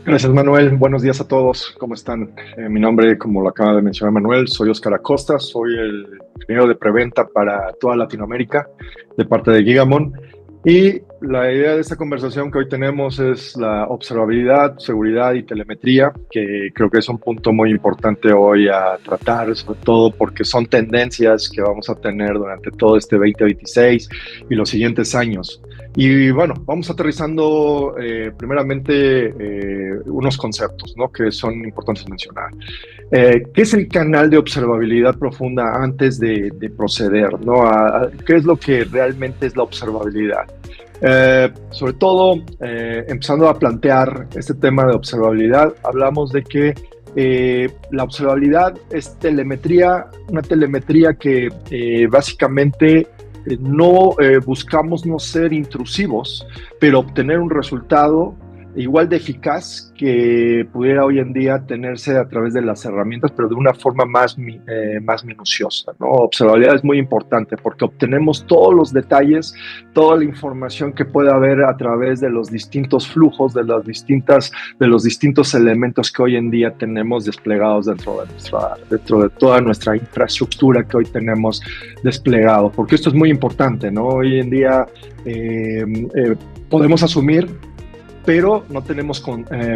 Gracias, Manuel. Buenos días a todos. ¿Cómo están? Mi nombre, como lo acaba de mencionar Manuel, soy Oscar Acosta. Soy el ingeniero de preventa para toda Latinoamérica de parte de Gigamon. Y la idea de esta conversación que hoy tenemos es la observabilidad, seguridad y telemetría, que creo que es un punto muy importante hoy a tratar, sobre todo porque son tendencias que vamos a tener durante todo este 2026 y los siguientes años. Y bueno, vamos aterrizando primeramente unos conceptos, ¿no?, que son importantes mencionar. ¿Qué es el canal de observabilidad profunda antes de proceder, ¿no? ¿Qué es lo que realmente es la observabilidad? Sobre todo, empezando a plantear este tema de observabilidad, hablamos de que la observabilidad es telemetría, una telemetría que básicamente no buscamos no ser intrusivos, pero obtener un resultado igual de eficaz que pudiera hoy en día tenerse a través de las herramientas, pero de una forma más minuciosa, ¿no? Observabilidad es muy importante porque obtenemos todos los detalles, toda la información que puede haber a través de los distintos flujos, de los distintos elementos que hoy en día tenemos desplegados dentro de toda nuestra infraestructura que hoy tenemos desplegado, porque esto es muy importante, ¿no? Hoy en día podemos asumir, pero no tenemos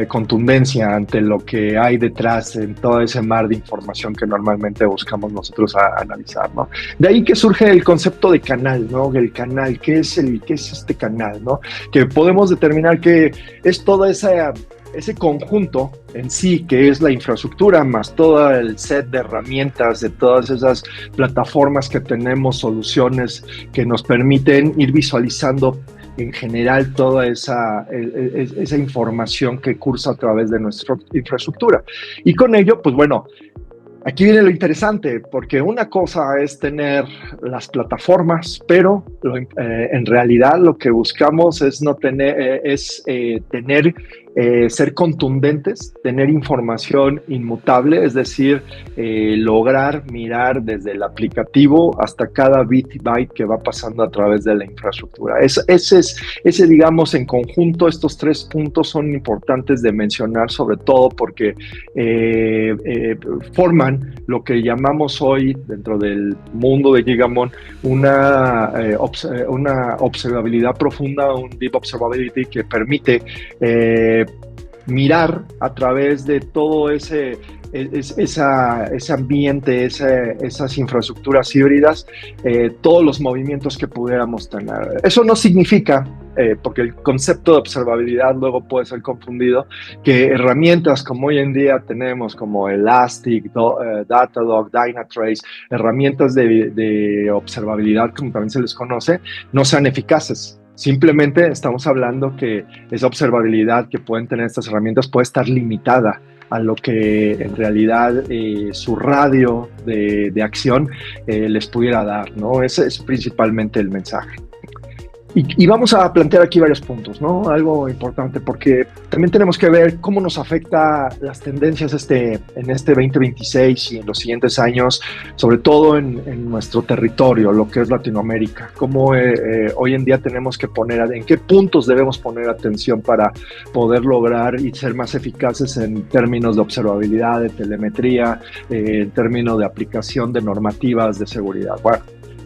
contundencia ante lo que hay detrás en todo ese mar de información que normalmente buscamos nosotros analizar, ¿no? De ahí que surge el concepto de canal, ¿no? El canal, ¿qué es este canal, ¿no? Que podemos determinar que es toda ese conjunto en sí, que es la infraestructura, más todo el set de herramientas, de todas esas plataformas que tenemos, soluciones que nos permiten ir visualizando en general toda esa información que cursa a través de nuestra infraestructura. Y con ello, pues bueno, aquí viene lo interesante, porque una cosa es tener las plataformas, pero en realidad lo que buscamos es no tener, ser contundentes, tener información inmutable, es decir, lograr mirar desde el aplicativo hasta cada bit y byte que va pasando a través de la infraestructura. Ese, digamos, en conjunto, estos tres puntos son importantes de mencionar, sobre todo porque forman lo que llamamos hoy, dentro del mundo de Gigamon, una observabilidad profunda, un deep observability que permite mirar a través de todo ese ambiente, esas infraestructuras híbridas, todos los movimientos que pudiéramos tener. Eso no significa, porque el concepto de observabilidad luego puede ser confundido, que herramientas como hoy en día tenemos, como Elastic, Datadog, Dynatrace, herramientas de observabilidad, como también se les conoce, no sean eficaces. Simplemente estamos hablando que esa observabilidad que pueden tener estas herramientas puede estar limitada a lo que en realidad su radio de acción les pudiera dar, ¿no? Ese es principalmente el mensaje. Y vamos a plantear aquí varios puntos, ¿no? Algo importante, porque también tenemos que ver cómo nos afecta las tendencias en este 2026 y en los siguientes años, sobre todo en nuestro territorio, lo que es Latinoamérica. Cómo hoy en día tenemos que en qué puntos debemos poner atención para poder lograr y ser más eficaces en términos de observabilidad, de telemetría, en términos de aplicación de normativas de seguridad. Bueno,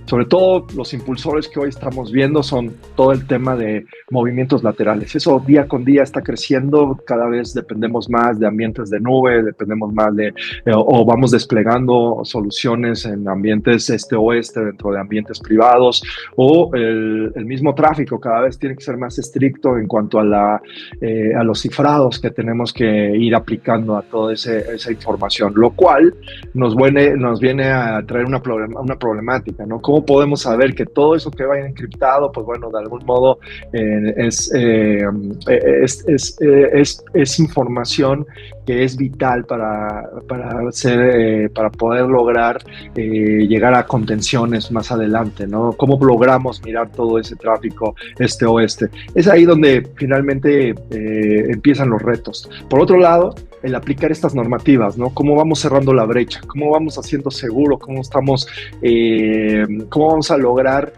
sobre todo los impulsores que hoy estamos viendo son todo el tema de movimientos laterales. Eso día con día está creciendo, cada vez dependemos más de ambientes de nube, dependemos más o vamos desplegando soluciones en ambientes este-oeste, dentro de ambientes privados, o el mismo tráfico cada vez tiene que ser más estricto en cuanto a los cifrados que tenemos que ir aplicando a toda esa información, lo cual nos viene a traer una problemática, ¿no? ¿Cómo podemos saber que todo eso que vaya encriptado, pues bueno, de algún modo es información que es vital para poder lograr llegar a contenciones más adelante, ¿no? ¿Cómo logramos mirar todo ese tráfico este-oeste? Es ahí donde finalmente empiezan los retos. Por otro lado, el aplicar estas normativas, ¿no? Cómo vamos cerrando la brecha, cómo vamos haciendo seguro, cómo vamos a lograr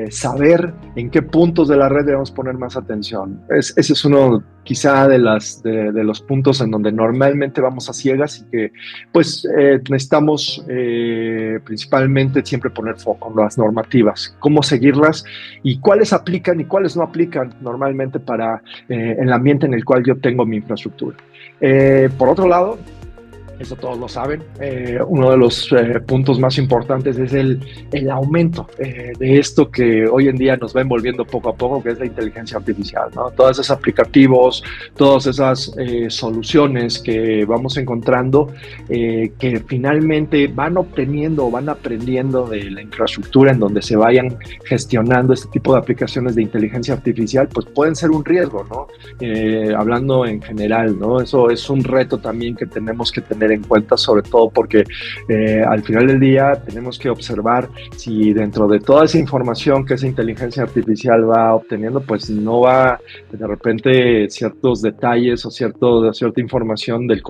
saber en qué puntos de la red debemos poner más atención. Ese es uno quizá de los puntos en donde normalmente vamos a ciegas y que pues necesitamos principalmente siempre poner foco en las normativas, cómo seguirlas y cuáles aplican y cuáles no aplican normalmente para el ambiente en el cual yo tengo mi infraestructura. Por otro lado, eso todos lo saben, uno de los puntos más importantes es el aumento de esto que hoy en día nos va envolviendo poco a poco, que es la inteligencia artificial, ¿no? Todos esos aplicativos, todas esas soluciones que vamos encontrando, que finalmente van obteniendo o van aprendiendo de la infraestructura en donde se vayan gestionando este tipo de aplicaciones de inteligencia artificial, pues pueden ser un riesgo, ¿no? Hablando en general, ¿no? Eso es un reto también que tenemos que tener en cuenta, sobre todo porque al final del día tenemos que observar si dentro de toda esa información que esa inteligencia artificial va obteniendo, pues no va de repente ciertos detalles o cierta información de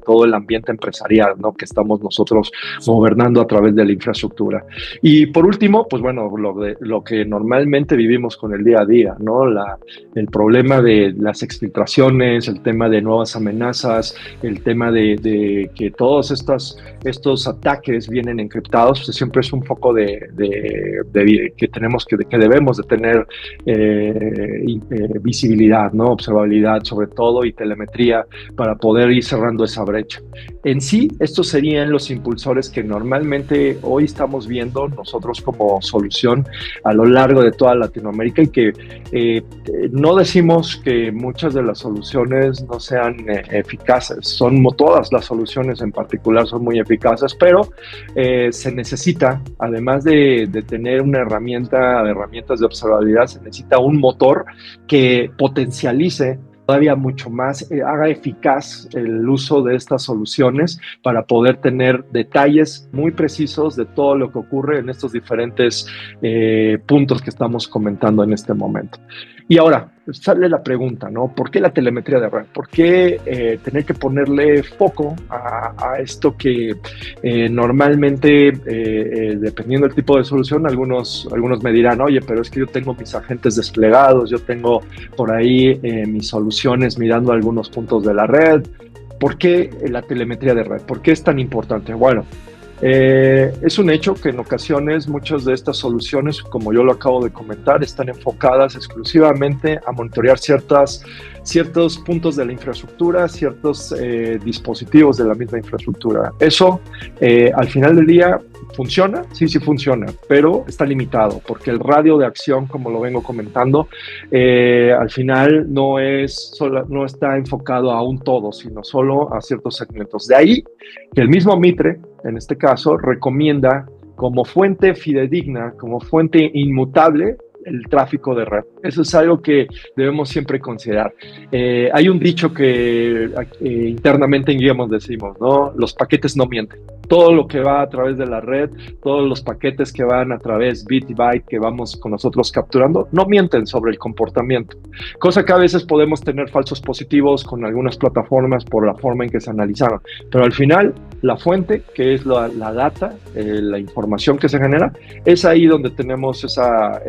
todo el ambiente empresarial, ¿no? Que estamos nosotros gobernando a través de la infraestructura. Y por último, pues bueno, lo que normalmente vivimos con el día a día, ¿no? El problema de las exfiltraciones, el tema de nuevas amenazas, el tema de que todos estos ataques vienen encriptados, pues siempre es un foco que debemos de tener visibilidad, ¿no? Observabilidad sobre todo y telemetría para poder ir cerrando esa brecha. En sí, estos serían los impulsores que normalmente hoy estamos viendo nosotros como solución a lo largo de toda Latinoamérica y que no decimos que muchas de las soluciones no sean eficaces, todas las soluciones en particular son muy eficaces, pero se necesita, además de tener una herramientas de observabilidad, se necesita un motor que potencialice todavía mucho más, haga eficaz el uso de estas soluciones para poder tener detalles muy precisos de todo lo que ocurre en estos diferentes puntos que estamos comentando en este momento. Y ahora sale la pregunta, ¿no? ¿Por qué la telemetría de red? ¿Por qué tener que ponerle foco a esto que normalmente, dependiendo del tipo de solución, algunos me dirán, oye, pero es que yo tengo mis agentes desplegados, yo tengo por ahí mis soluciones mirando algunos puntos de la red. ¿Por qué la telemetría de red? ¿Por qué es tan importante? Bueno, es un hecho que en ocasiones muchas de estas soluciones, como yo lo acabo de comentar, están enfocadas exclusivamente a monitorear ciertos puntos de la infraestructura, ciertos dispositivos de la misma infraestructura. Eso, al final del día, ¿funciona? Sí funciona, pero está limitado porque el radio de acción, como lo vengo comentando, al final no está enfocado a un todo, sino solo a ciertos segmentos. De ahí que el mismo Mitre, en este caso, recomienda como fuente fidedigna, como fuente inmutable, el tráfico de red. Eso es algo que debemos siempre considerar. Hay un dicho que internamente en Guillemot decimos, ¿no? Los paquetes no mienten. Todo lo que va a través de la red, todos los paquetes que van a través bit y byte que vamos con nosotros capturando, no mienten sobre el comportamiento. Cosa que a veces podemos tener falsos positivos con algunas plataformas por la forma en que se analizaron. Pero al final, la fuente, que es la data, la información que se genera, es ahí donde tenemos esa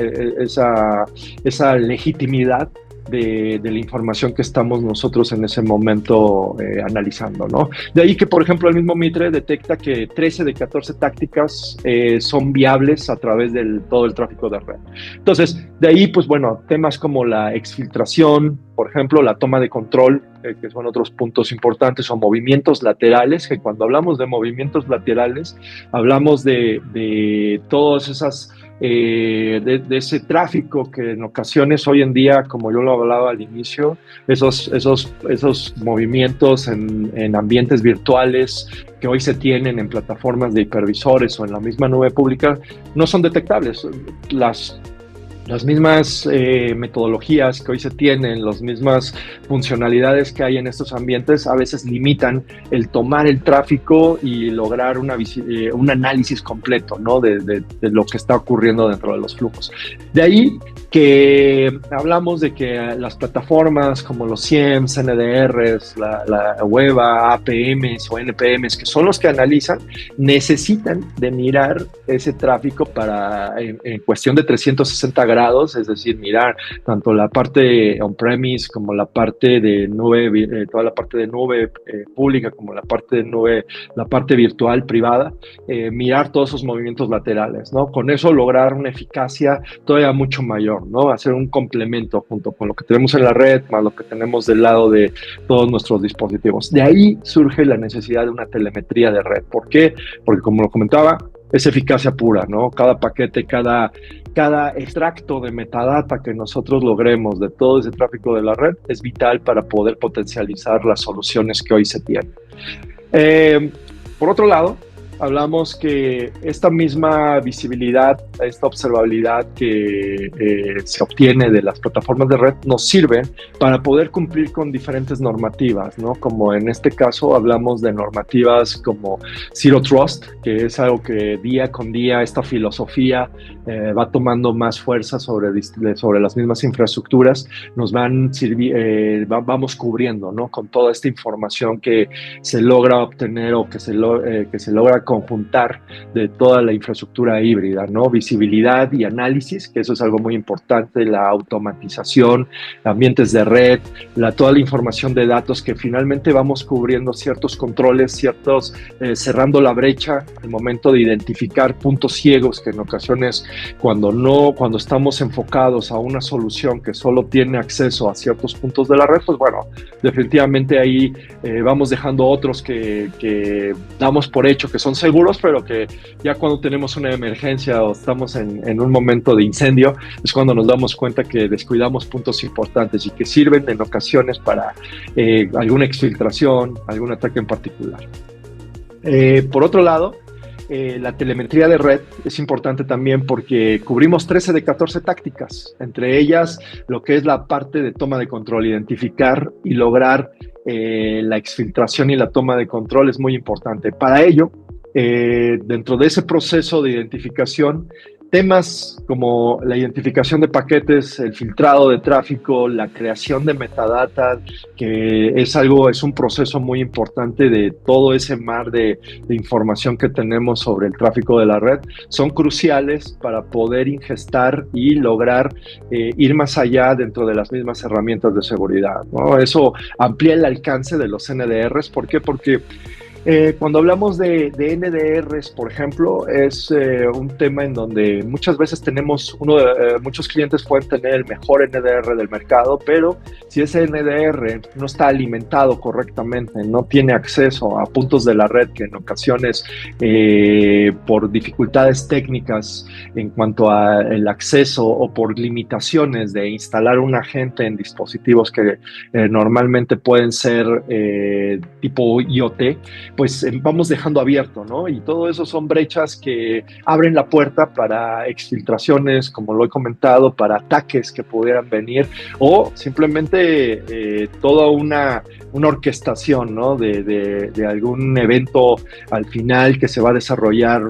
legitimidad de la información que estamos nosotros en ese momento analizando, ¿no? De ahí que, por ejemplo, el mismo Mitre detecta que 13 de 14 tácticas son viables a través de todo el tráfico de red. Entonces, de ahí, pues bueno, temas como la exfiltración, por ejemplo, la toma de control, que son otros puntos importantes, o movimientos laterales, que cuando hablamos de movimientos laterales, hablamos de todas esas de ese tráfico que en ocasiones hoy en día, como yo lo hablaba al inicio, esos movimientos en ambientes virtuales que hoy se tienen en plataformas de hipervisores o en la misma nube pública, no son detectables. Las mismas metodologías que hoy se tienen, las mismas funcionalidades que hay en estos ambientes a veces limitan el tomar el tráfico y lograr un análisis completo, ¿no? de lo que está ocurriendo dentro de los flujos. De ahí que hablamos de que las plataformas como los SIEMs, NDRs, la WEBA, APMs o NPMs, que son los que analizan, necesitan de mirar ese tráfico en cuestión de 360 grados, es decir, mirar tanto la parte on-premise como la parte de nube, toda la parte de nube pública como la parte de nube, la parte virtual privada, mirar todos esos movimientos laterales, ¿no? Con eso lograr una eficacia todavía mucho mayor, ¿no? Hacer un complemento junto con lo que tenemos en la red, más lo que tenemos del lado de todos nuestros dispositivos. De ahí surge la necesidad de una telemetría de red. ¿Por qué? Porque como lo comentaba, es eficacia pura, ¿no? Cada paquete, cada extracto de metadata que nosotros logremos de todo ese tráfico de la red es vital para poder potencializar las soluciones que hoy se tienen. Por otro lado, hablamos que esta misma visibilidad, esta observabilidad que se obtiene de las plataformas de red nos sirve para poder cumplir con diferentes normativas, ¿no? Como en este caso hablamos de normativas como Zero Trust, que es algo que día con día esta filosofía va tomando más fuerza sobre las mismas infraestructuras, nos vamos cubriendo, ¿no? Con toda esta información que se logra obtener o que se logra conjuntar de toda la infraestructura híbrida, ¿no? Visibilidad y análisis, que eso es algo muy importante, la automatización, ambientes de red, toda la información de datos que finalmente vamos cubriendo ciertos controles, cerrando la brecha al momento de identificar puntos ciegos que en ocasiones cuando estamos enfocados a una solución que solo tiene acceso a ciertos puntos de la red, pues bueno, definitivamente ahí vamos dejando otros que damos por hecho que son seguros, pero que ya cuando tenemos una emergencia o estamos en un momento de incendio, es cuando nos damos cuenta que descuidamos puntos importantes y que sirven en ocasiones para alguna exfiltración, algún ataque en particular. Por otro lado, la telemetría de red es importante también porque cubrimos 13 de 14 tácticas, entre ellas lo que es la parte de toma de control, identificar y lograr la exfiltración y la toma de control es muy importante. Para ello, dentro de ese proceso de identificación, temas como la identificación de paquetes, el filtrado de tráfico, la creación de metadata, que es un proceso muy importante de todo ese mar de información que tenemos sobre el tráfico de la red, son cruciales para poder ingestar y lograr ir más allá dentro de las mismas herramientas de seguridad, ¿no? Eso amplía el alcance de los NDRs. ¿Por qué? Porque cuando hablamos de NDRs, por ejemplo, es un tema en donde muchas veces muchos clientes pueden tener el mejor NDR del mercado, pero si ese NDR no está alimentado correctamente, no tiene acceso a puntos de la red que en ocasiones por dificultades técnicas en cuanto al acceso o por limitaciones de instalar un agente en dispositivos que normalmente pueden ser tipo IoT, pues vamos dejando abierto, ¿no? Y todo eso son brechas que abren la puerta para exfiltraciones, como lo he comentado, para ataques que pudieran venir o simplemente toda una orquestación, ¿no? de algún evento al final que se va a desarrollar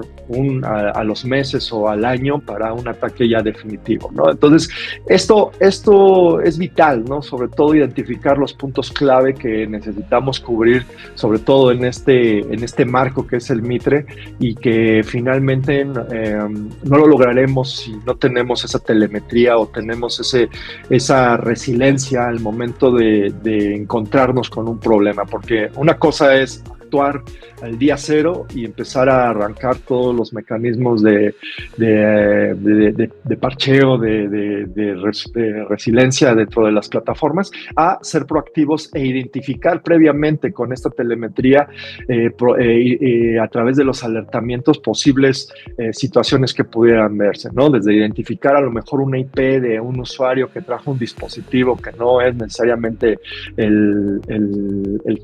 a los meses o al año para un ataque ya definitivo, ¿no? Entonces, esto es vital, ¿no? Sobre todo identificar los puntos clave que necesitamos cubrir, sobre todo en este marco que es el Mitre, y que finalmente no lo lograremos si no tenemos esa telemetría o tenemos esa resiliencia al momento de encontrarnos con un problema, porque una cosa es actuar al día cero y empezar a arrancar todos los mecanismos de parcheo, de resiliencia dentro de las plataformas, a ser proactivos e identificar previamente con esta telemetría a través de los alertamientos posibles situaciones que pudieran verse, ¿no? Desde identificar a lo mejor una IP de un usuario que trajo un dispositivo que no es necesariamente el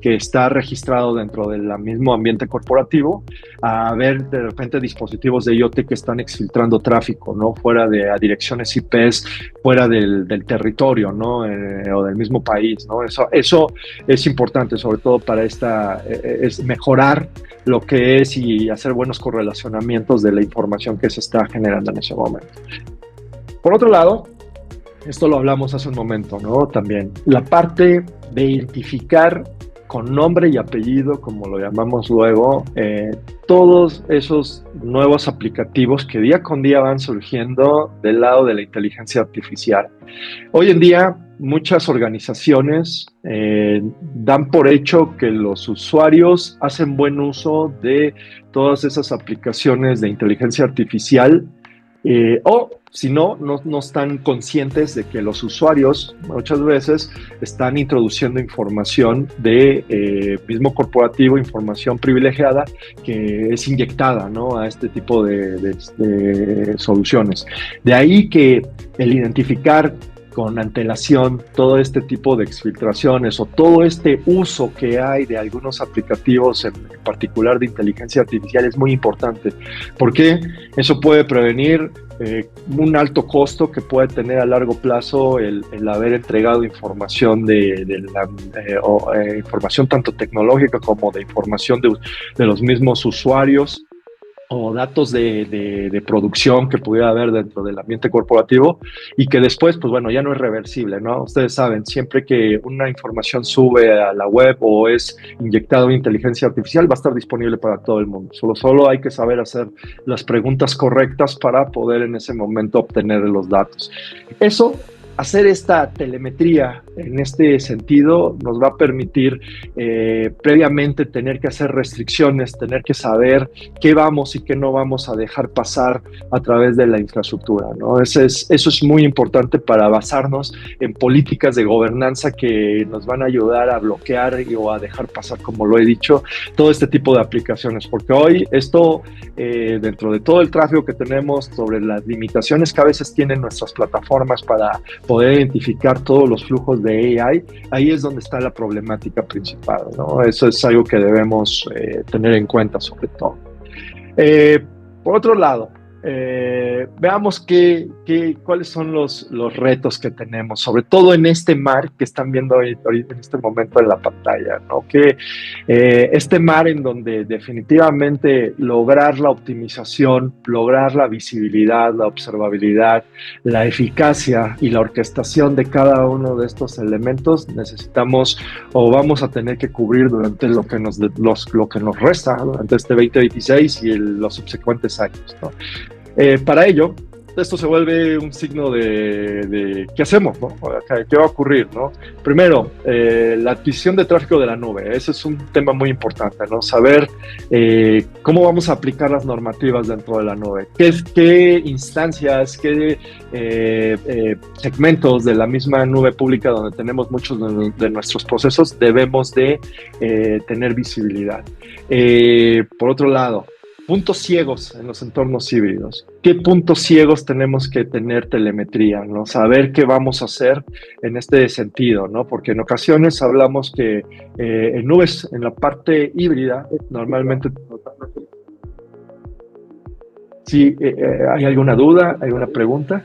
que está registrado dentro del mismo ambiente corporativo, a ver de repente dispositivos de IoT que están exfiltrando tráfico, ¿no? Fuera de direcciones IPs, fuera del territorio, ¿no? O del mismo país, ¿no? Eso es importante, sobre todo para es mejorar lo que es y hacer buenos correlacionamientos de la información que se está generando en ese momento. Por otro lado, Esto lo hablamos hace un momento, ¿no? También la parte de identificar con nombre y apellido, como lo llamamos luego, todos esos nuevos aplicativos que día con día van surgiendo del lado de la inteligencia artificial. Hoy en día, muchas organizaciones dan por hecho que los usuarios hacen buen uso de todas esas aplicaciones de inteligencia artificial, o si no, no están conscientes de que los usuarios muchas veces están introduciendo información de mismo corporativo, información privilegiada que es inyectada, ¿no?, a este tipo de soluciones. De ahí que el identificar con antelación todo este tipo de exfiltraciones o todo este uso que hay de algunos aplicativos, en particular de inteligencia artificial, es muy importante, porque eso puede prevenir un alto costo que puede tener a largo plazo el haber entregado información información tanto tecnológica como de información de los mismos usuarios, o datos de producción que pudiera haber dentro del ambiente corporativo, y que después, pues bueno, ya no es reversible, ¿no? Ustedes saben, siempre que una información sube a la web o es inyectada en inteligencia artificial, va a estar disponible para todo el mundo. Solo hay que saber hacer las preguntas correctas para poder en ese momento obtener los datos. Hacer esta telemetría en este sentido nos va a permitir previamente tener que hacer restricciones, tener que saber qué vamos y qué no vamos a dejar pasar a través de la infraestructura, ¿no? Eso es muy importante para basarnos en políticas de gobernanza que nos van a ayudar a bloquear o a dejar pasar, como lo he dicho, todo este tipo de aplicaciones, porque hoy esto, dentro de todo el tráfico que tenemos, sobre las limitaciones que a veces tienen nuestras plataformas para poder identificar todos los flujos de AI, ahí es donde está la problemática principal, ¿no? Eso es algo que debemos tener en cuenta sobre todo. Por otro lado, veamos cuáles son los retos que tenemos, sobre todo en este mar que están viendo ahorita en este momento en la pantalla, ¿no? Que este mar en donde definitivamente lograr la optimización, lograr la visibilidad, la observabilidad, la eficacia y la orquestación de cada uno de estos elementos, necesitamos o vamos a tener que cubrir durante lo que nos resta durante este 2026 y los subsecuentes años, ¿no? Para ello, esto se vuelve un signo de qué hacemos, ¿no? ¿Qué va a ocurrir, ¿no? Primero, la adquisición de tráfico de la nube. Ese es un tema muy importante, ¿no? Saber cómo vamos a aplicar las normativas dentro de la nube. ¿Qué instancias, qué segmentos de la misma nube pública donde tenemos muchos de nuestros procesos debemos de tener visibilidad? Por otro lado, puntos ciegos en los entornos híbridos. ¿Qué puntos ciegos tenemos que tener telemetría, ¿no? Saber qué vamos a hacer en este sentido, ¿no? Porque en ocasiones hablamos que en nubes, en la parte híbrida, normalmente... Sí, ¿hay alguna duda? ¿Hay una pregunta?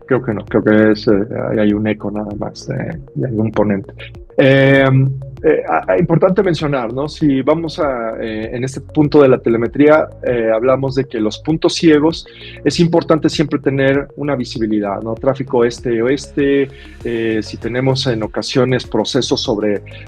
Creo que no, creo que hay un eco nada más de algún ponente. Importante mencionar, ¿no? Si vamos en este punto de la telemetría, hablamos de que los puntos ciegos, es importante siempre tener una visibilidad, ¿no? Tráfico este-oeste, si tenemos en ocasiones procesos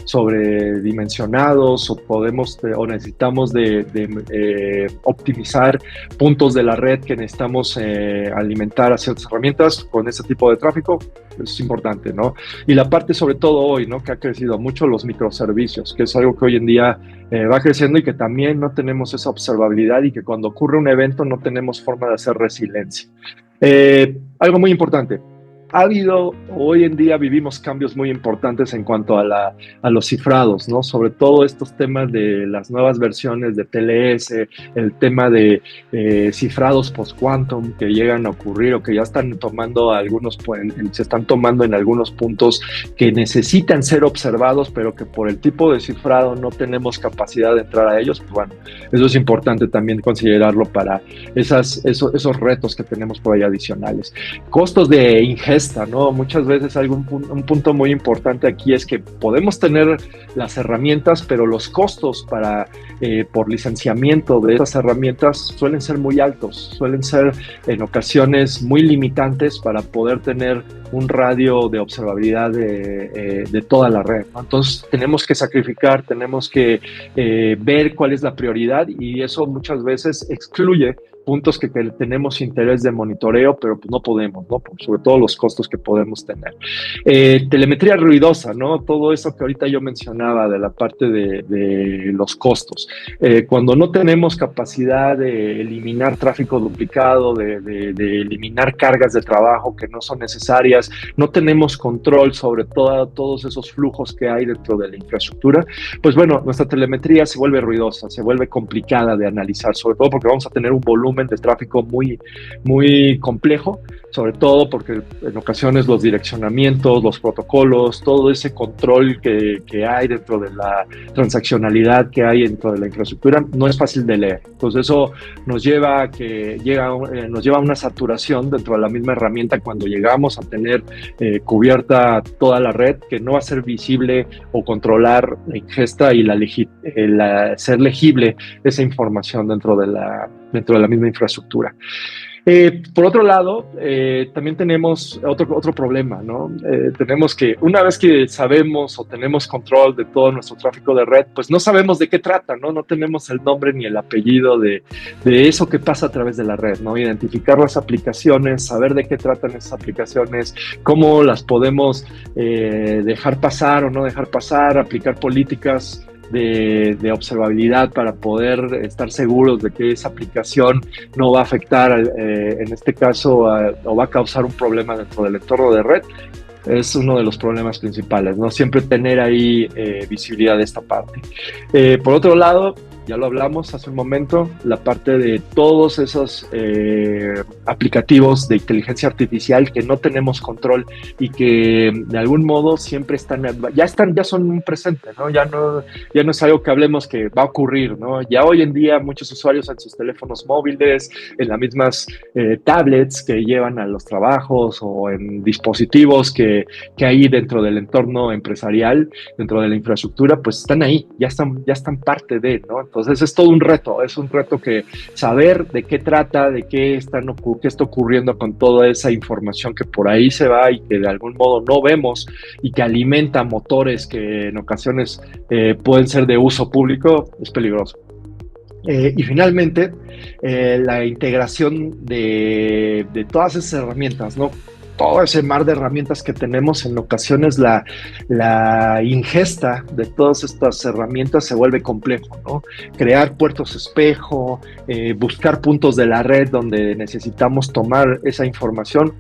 sobredimensionados o necesitamos de optimizar puntos de la red que necesitamos alimentar a ciertas herramientas con ese tipo de tráfico, es importante, ¿no? Y la parte sobre todo hoy, ¿no? Que ha crecido mucho los microservicios, que es algo que hoy en día va creciendo y que también no tenemos esa observabilidad y que cuando ocurre un evento no tenemos forma de hacer resiliencia. Algo muy importante. Hoy en día vivimos cambios muy importantes en cuanto a los cifrados, ¿no? Sobre todo estos temas de las nuevas versiones de TLS, el tema de cifrados post-quantum que llegan a ocurrir o que ya están tomando se están tomando en algunos puntos que necesitan ser observados, pero que por el tipo de cifrado no tenemos capacidad de entrar a ellos. Pues bueno, eso es importante también considerarlo para esos retos que tenemos por ahí adicionales. Costos de ingesta ingesta, ¿no? Muchas veces un punto muy importante aquí es que podemos tener las herramientas, pero los costos por licenciamiento de esas herramientas suelen ser muy altos, suelen ser en ocasiones muy limitantes para poder tener un radio de observabilidad de toda la red, ¿no? Entonces tenemos que sacrificar, tenemos que ver cuál es la prioridad, y eso muchas veces excluye puntos que tenemos interés de monitoreo, pero pues no podemos, ¿no? Sobre todo los costos que podemos tener. Telemetría ruidosa, ¿no? Todo eso que ahorita yo mencionaba de la parte de los costos. Cuando no tenemos capacidad de eliminar tráfico duplicado, de eliminar cargas de trabajo que no son necesarias, no tenemos control sobre todos esos flujos que hay dentro de la infraestructura, pues bueno, nuestra telemetría se vuelve ruidosa, se vuelve complicada de analizar, sobre todo porque vamos a tener un volumen de tráfico muy, muy complejo, sobre todo porque en ocasiones los direccionamientos, los protocolos, todo ese control que hay dentro de la transaccionalidad que hay dentro de la infraestructura no es fácil de leer. Entonces eso nos lleva a una saturación dentro de la misma herramienta cuando llegamos a tener cubierta toda la red, que no va a ser visible o controlar la ingesta y ser legible esa información dentro de la misma infraestructura. Por otro lado, también tenemos otro problema, ¿no? Tenemos que, una vez que sabemos o tenemos control de todo nuestro tráfico de red, pues no sabemos de qué trata, ¿no? No tenemos el nombre ni el apellido de eso que pasa a través de la red, ¿no? Identificar las aplicaciones, saber de qué tratan esas aplicaciones, cómo las podemos dejar pasar o no dejar pasar, aplicar políticas de observabilidad para poder estar seguros de que esa aplicación no va a afectar, en este caso, o va a causar un problema dentro del entorno de red. Es uno de los problemas principales, ¿no? Siempre tener ahí visibilidad de esta parte. Por otro lado, ya lo hablamos hace un momento, la parte de todos esos aplicativos de inteligencia artificial que no tenemos control y que de algún modo siempre ya son un presente, ¿no? Ya no es algo que hablemos que va a ocurrir, ¿no? Ya hoy en día muchos usuarios en sus teléfonos móviles, en las mismas tablets que llevan a los trabajos o en dispositivos que hay dentro del entorno empresarial, dentro de la infraestructura, pues están ahí, ya están parte de, ¿no? Entonces es todo un reto, que saber de qué trata, de qué está ocurriendo con toda esa información que por ahí se va y que de algún modo no vemos y que alimenta motores que en ocasiones pueden ser de uso público, es peligroso. Y finalmente, la integración de todas esas herramientas, ¿no? Todo ese mar de herramientas que tenemos, en ocasiones la ingesta de todas estas herramientas se vuelve complejo, ¿no? Crear puertos espejo, buscar puntos de la red donde necesitamos tomar esa información,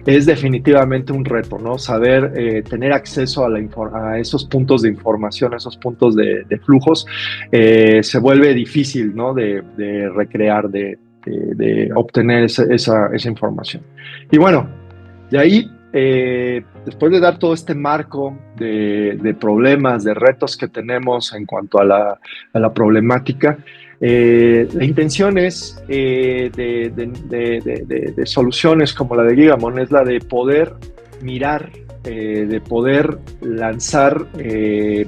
es definitivamente un reto, ¿no? Saber tener acceso a esos puntos de información, a esos puntos de flujos, se vuelve difícil, ¿no? De recrear, de obtener esa información. Y bueno, de ahí, después de dar todo este marco de problemas, de retos que tenemos en cuanto a la problemática, la intención es de soluciones como la de Gigamon, es la de poder mirar, de poder lanzar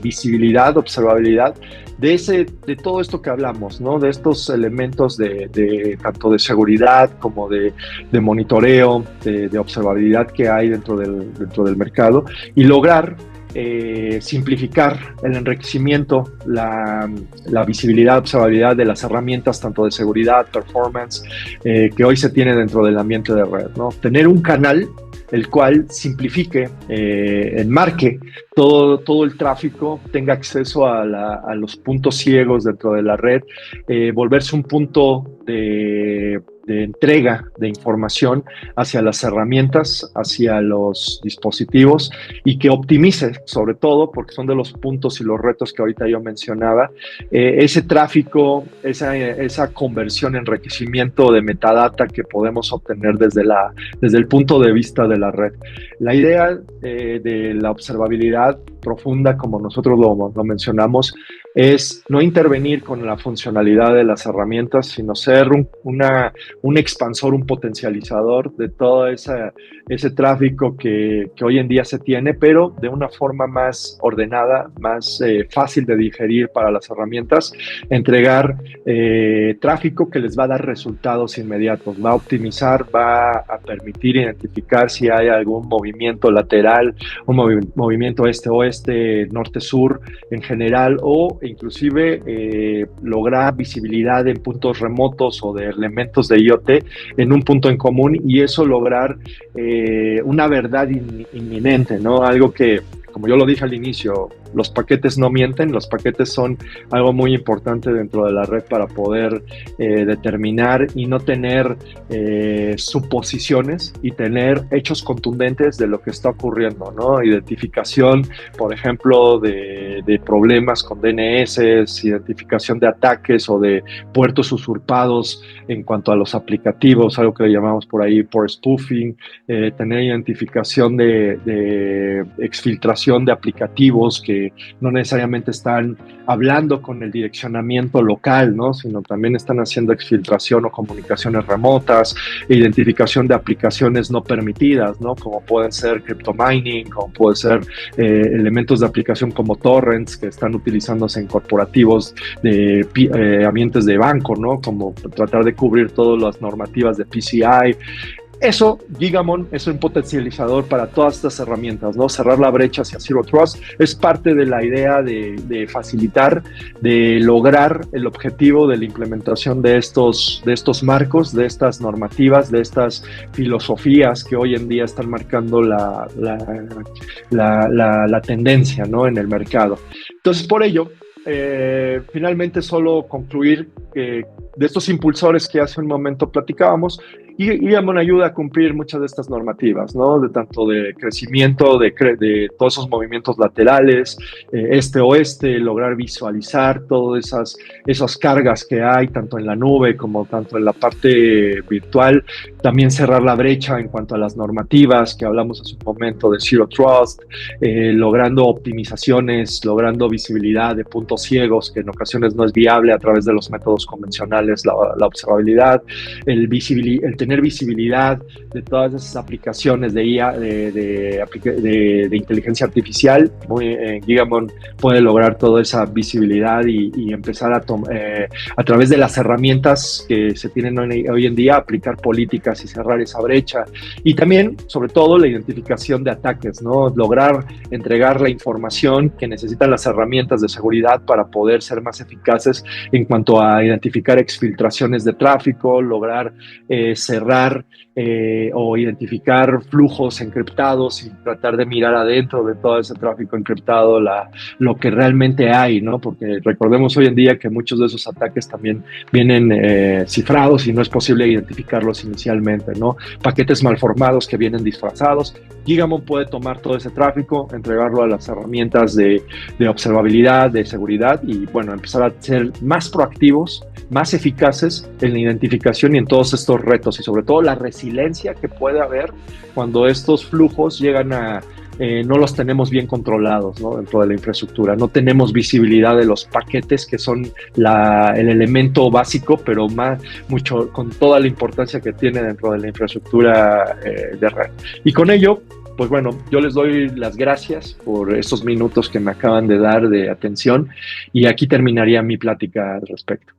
visibilidad, observabilidad de todo esto que hablamos, ¿no? De estos elementos tanto de seguridad como de monitoreo, de observabilidad que hay dentro del mercado, y lograr simplificar el enriquecimiento, la visibilidad, observabilidad de las herramientas tanto de seguridad, performance, que hoy se tiene dentro del ambiente de red, ¿no? Tener un canal el cual simplifique, enmarque todo el tráfico, tenga acceso a los puntos ciegos dentro de la red, volverse un punto de entrega de información hacia las herramientas, hacia los dispositivos, y que optimice, sobre todo, porque son de los puntos y los retos que ahorita yo mencionaba, ese tráfico, esa conversión, enriquecimiento de metadata que podemos obtener desde el punto de vista de la red. La idea de la observabilidad profunda, como nosotros lo mencionamos, es no intervenir con la funcionalidad de las herramientas, sino ser un expansor, un potencializador de todo ese tráfico que hoy en día se tiene, pero de una forma más ordenada, más fácil de digerir para las herramientas, entregar tráfico que les va a dar resultados inmediatos, va a optimizar, va a permitir identificar si hay algún movimiento lateral, un movimiento este-oeste, norte-sur en general, o inclusive lograr visibilidad en puntos remotos o de elementos de IoT en un punto en común, y eso lograr una verdad inminente, ¿no? Algo que, como yo lo dije al inicio, los paquetes no mienten, los paquetes son algo muy importante dentro de la red para poder determinar y no tener suposiciones, y tener hechos contundentes de lo que está ocurriendo, ¿no? Identificación, por ejemplo, de problemas con DNS, identificación de ataques o de puertos usurpados en cuanto a los aplicativos, algo que le llamamos por ahí port spoofing, tener identificación de exfiltración de aplicativos que no necesariamente están hablando con el direccionamiento local, ¿no? Sino también están haciendo exfiltración o comunicaciones remotas, identificación de aplicaciones no permitidas, ¿no? Como pueden ser cryptomining, como pueden ser elementos de aplicación como torrents que están utilizándose en corporativos de ambientes de banco, ¿no? Como tratar de cubrir todas las normativas de PCI. Eso, Gigamon, es un potencializador para todas estas herramientas, ¿no? Cerrar la brecha hacia Zero Trust es parte de la idea de facilitar, de lograr el objetivo de la implementación de estos marcos, de estas normativas, de estas filosofías que hoy en día están marcando la tendencia, ¿no? En el mercado. Entonces, por ello, finalmente solo concluir que de estos impulsores que hace un momento platicábamos, y Gigamon ayuda a cumplir muchas de estas normativas, ¿no? De tanto de crecimiento, de todos esos movimientos laterales, este-oeste, lograr visualizar todas esas cargas que hay, tanto en la nube como tanto en la parte virtual. También cerrar la brecha en cuanto a las normativas que hablamos hace un momento de Zero Trust, logrando optimizaciones, logrando visibilidad de puntos ciegos, que en ocasiones no es viable a través de los métodos convencionales, la observabilidad, el tener visibilidad de todas esas aplicaciones de IA, de inteligencia artificial. Gigamon puede lograr toda esa visibilidad y empezar a través de las herramientas que se tienen hoy en día, aplicar políticas y cerrar esa brecha. Y también, sobre todo, la identificación de ataques, ¿no? Lograr entregar la información que necesitan las herramientas de seguridad para poder ser más eficaces en cuanto a identificar exfiltraciones de tráfico, lograr cerrar o identificar flujos encriptados y tratar de mirar adentro de todo ese tráfico encriptado lo que realmente hay, ¿no? Porque recordemos hoy en día que muchos de esos ataques también vienen cifrados y no es posible identificarlos inicialmente, ¿no? Paquetes malformados que vienen disfrazados. Gigamon puede tomar todo ese tráfico, entregarlo a las herramientas de observabilidad, de seguridad, y bueno, empezar a ser más proactivos, más eficaces en la identificación y en todos estos retos, y sobre todo la resiliencia que puede haber cuando estos flujos llegan no los tenemos bien controlados, ¿no? Dentro de la infraestructura. No tenemos visibilidad de los paquetes, que son el elemento básico, pero mucho con toda la importancia que tiene dentro de la infraestructura de red. Y con ello, pues bueno, yo les doy las gracias por estos minutos que me acaban de dar de atención, y aquí terminaría mi plática al respecto.